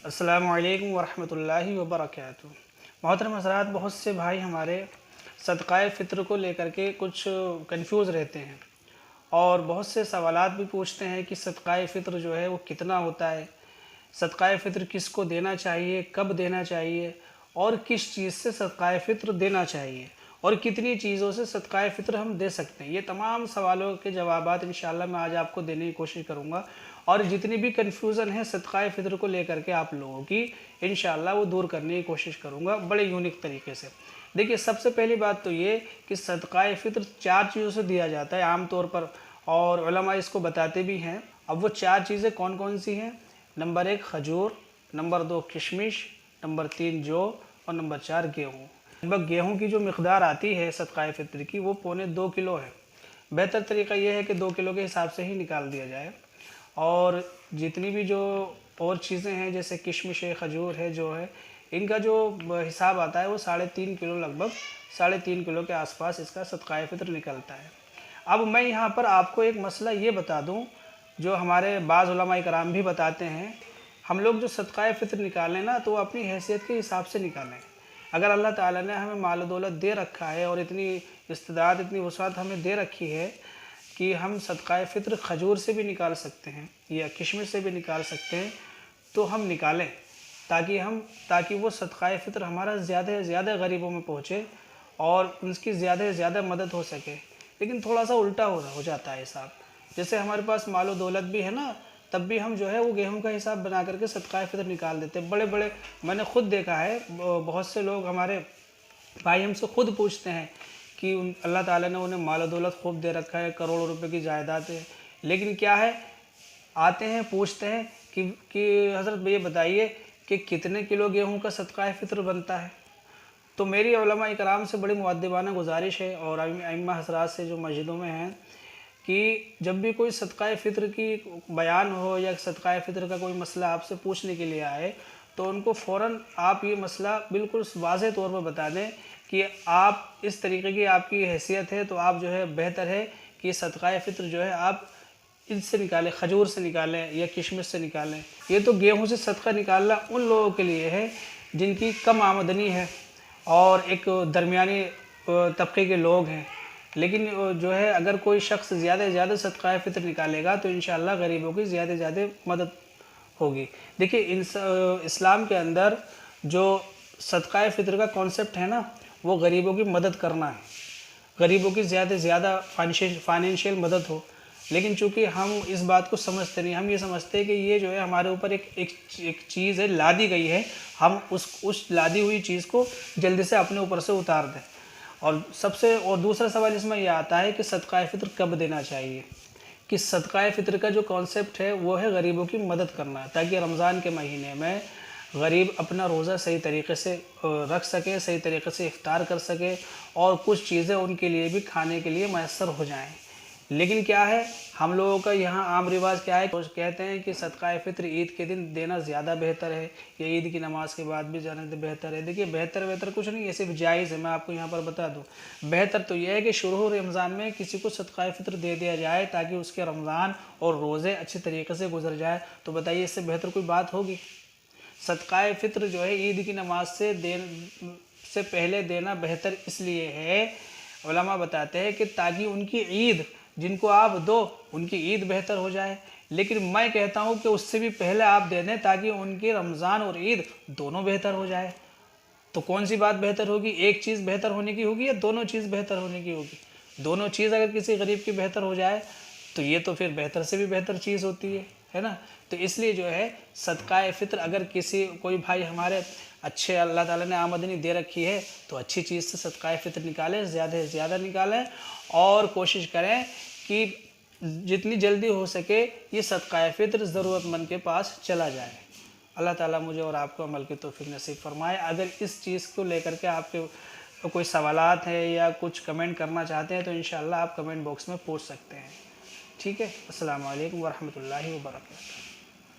अस्सलामु अलैकुम वरहमतुल्लाहि वबरकातुहू। मोहतरम हज़रात, बहुत से भाई हमारे सदक़ाए फ़ित्र को लेकर के कुछ कंफ्यूज रहते हैं और बहुत से सवालात भी पूछते हैं कि सदक़ाए फ़ित्र जो है वो कितना होता है, सदक़ाए फ़ित्र किसको देना चाहिए, कब देना चाहिए और किस चीज़ से सदक़ाए फ़ित्र देना चाहिए और कितनी चीज़ों से सदक़ाए फ़ित्र हम दे सकते हैं। ये तमाम सवालों के जवाबात इंशाअल्लाह मैं आज आपको देने की कोशिश करूँगा और जितनी भी कन्फ्यूज़न है सदक़ाए फ़ित्र को लेकर के आप लोगों की, इंशाअल्लाह वो दूर करने की कोशिश करूँगा बड़े यूनिक तरीके से। देखिए, सबसे पहली बात तो ये कि सदक़ाए फ़ित्र 4 चीज़ों से दिया जाता है आम तौर पर और उलमा इसको बताते भी हैं। अब वो 4 चीज़ें कौन कौन सी हैं? नंबर 1 खजूर, नंबर 2 किशमिश, नंबर 3 जौ और नंबर 4 गेहूँ। लगभग गेहूँ की जो मिक़दार आती है सदक़ाए फ़ित्र की वो पौने 2 किलो है। बेहतर तरीका ये है कि 2 किलो के हिसाब से ही निकाल दिया जाए और जितनी भी जो और चीज़ें हैं जैसे किशमिश है, खजूर है, जो है, इनका जो हिसाब आता है वो 3.5 किलो, लगभग 3.5 किलो के आसपास इसका सदक़ाए फ़ित्र निकलता है। अब मैं यहाँ पर आपको एक मसला ये बता दूँ जो हमारे बाज़ उलमा कराम भी बताते हैं। हम लोग जो सदक़ाए फ़ित्र निकालें ना तो वो अपनी हैसियत के हिसाब से निकालें। अगर अल्लाह ताला ने हमें माल दौलत दे रखा है और इतनी इस्तिदाद, इतनी वसाअत हमें दे रखी है कि हम सदक़ाए फ़ित्र खजूर से भी निकाल सकते हैं या किशमिश से भी निकाल सकते हैं, तो हम निकालें ताकि वो सदक़ाए फ़ित्र हमारा ज़्यादा से ज़्यादा गरीबों में पहुँचे और उनकी ज़्यादा से ज़्यादा मदद हो सके। लेकिन थोड़ा सा उल्टा हो जाता है हिसाब। जैसे हमारे पास मालो दौलत भी है ना, तब भी हम जो है वो गेहूं का हिसाब बना करके सदक़ाए फ़ित्र निकाल देते हैं। बड़े बड़े, मैंने खुद देखा है, बहुत से लोग हमारे भाई हमसे खुद पूछते हैं कि अल्लाह ताला ने उन्हें मालो दौलत खूब दे रखा है, करोड़ों रुपए की जायदाद है, लेकिन क्या है, आते हैं पूछते हैं कि हज़रत ये बताइए कि कितने किलो गेहूं का सदक़ाए फ़ित्र बनता है। तो मेरी उलमा इकराम से बड़ी मुअद्दिबाना गुजारिश है और अइम्मा हज़रात से जो मस्जिदों में हैं कि जब भी कोई सदक़ाए फ़ित्र की बयान हो या सदक़ाए फ़ित्र का कोई मसला आपसे पूछने के लिए आए तो उनको फ़ौरन आप ये मसला बिल्कुल वाज़ेह तौर पर बता दें कि आप इस तरीके की आपकी हैसियत है तो आप जो है बेहतर है कि सदक़ाए फ़ित्र जो है आप इससे निकालें, खजूर से निकालें या किशमिश से निकालें। ये तो गेहूं से सदका निकालना उन लोगों के लिए है जिनकी कम आमदनी है और एक दरमियानी तबके के लोग हैं। लेकिन जो है अगर कोई शख्स ज़्यादा से ज़्यादा सदक़ाए फ़ित्र निकालेगा तो इंशाअल्लाह गरीबों की ज़्यादा से ज़्यादा मदद होगी। देखिए, इस्लाम के अंदर जो सदक़ाए फ़ित्र का कॉन्सेप्ट है ना, वो गरीबों की मदद करना है, गरीबों की ज़्यादा से ज़्यादा फाइनेंशियल मदद हो। लेकिन चूँकि हम इस बात को समझते नहीं, हम ये समझते हैं कि ये जो है हमारे ऊपर एक चीज़ है, लादी गई है, हम उस लादी हुई चीज़ को जल्दी से अपने ऊपर से उतार दें। और दूसरा सवाल इसमें यह आता है कि सदक़ाए फ़ित्र कब देना चाहिए। कि सदक़ाए फ़ित्र का जो कॉन्सेप्ट है वो है गरीबों की मदद करना, ताकि रमज़ान के महीने में गरीब अपना रोज़ा सही तरीके से रख सके, सही तरीके से इफ़्तार कर सके और कुछ चीज़ें उनके लिए भी खाने के लिए मैसर हो जाएं। लेकिन क्या है, हम लोगों का यहाँ आम रिवाज क्या है, तो कहते हैं कि सदक़ाए फ़ित्र ईद के दिन देना ज़्यादा बेहतर है या ईद की नमाज़ के बाद भी जाना तो बेहतर है। देखिए, बेहतर कुछ नहीं है, सिर्फ जायज़ है। मैं आपको यहाँ पर बता दूँ, बेहतर तो यह है कि शुरू रमज़ान में किसी को सदक़ाए फ़ित्र दे दिया जाए ताकि उसके रमज़ान और रोज़े अच्छे तरीके से गुजर जाए। तो बताइए, इससे बेहतर कोई बात होगी? सदक़ाए फ़ित्र जो है ईद की नमाज से पहले देना बेहतर इसलिए है, उलमा बताते हैं कि ताकि उनकी ईद, जिनको आप दो, उनकी ईद बेहतर हो जाए। लेकिन मैं कहता हूँ कि उससे भी पहले आप दे दें ताकि उनकी रमज़ान और ईद दोनों बेहतर हो जाए। तो कौन सी बात बेहतर होगी? एक चीज़ बेहतर होने की होगी या दोनों चीज़ बेहतर होने की होगी? दोनों चीज़ अगर किसी गरीब की बेहतर हो जाए तो ये तो फिर बेहतर से भी बेहतर चीज़ होती है ना। तो इसलिए जो है सदक़ाए फ़ित्र अगर कोई भाई हमारे अच्छे, अल्लाह ताला ने आमदनी दे रखी है तो अच्छी चीज़ से सदक़ाए फ़ित्र निकालें, ज़्यादा से ज़्यादा निकालें और कोशिश करें कि जितनी जल्दी हो सके ये सदक़ाए फ़ित्र ज़रूरतमंद के पास चला जाए। अल्लाह ताला मुझे और आपको अमल की तौफ़ीक़ नसीब फ़रमाए। अगर इस चीज़ को लेकर के आपके कोई सवालात है या कुछ कमेंट करना चाहते हैं तो इंशाअल्लाह आप कमेंट बॉक्स में पूछ सकते हैं। ठीक है। अस्सलामु अलैकुम वरहमतुल्लाहि वबरकातुहू।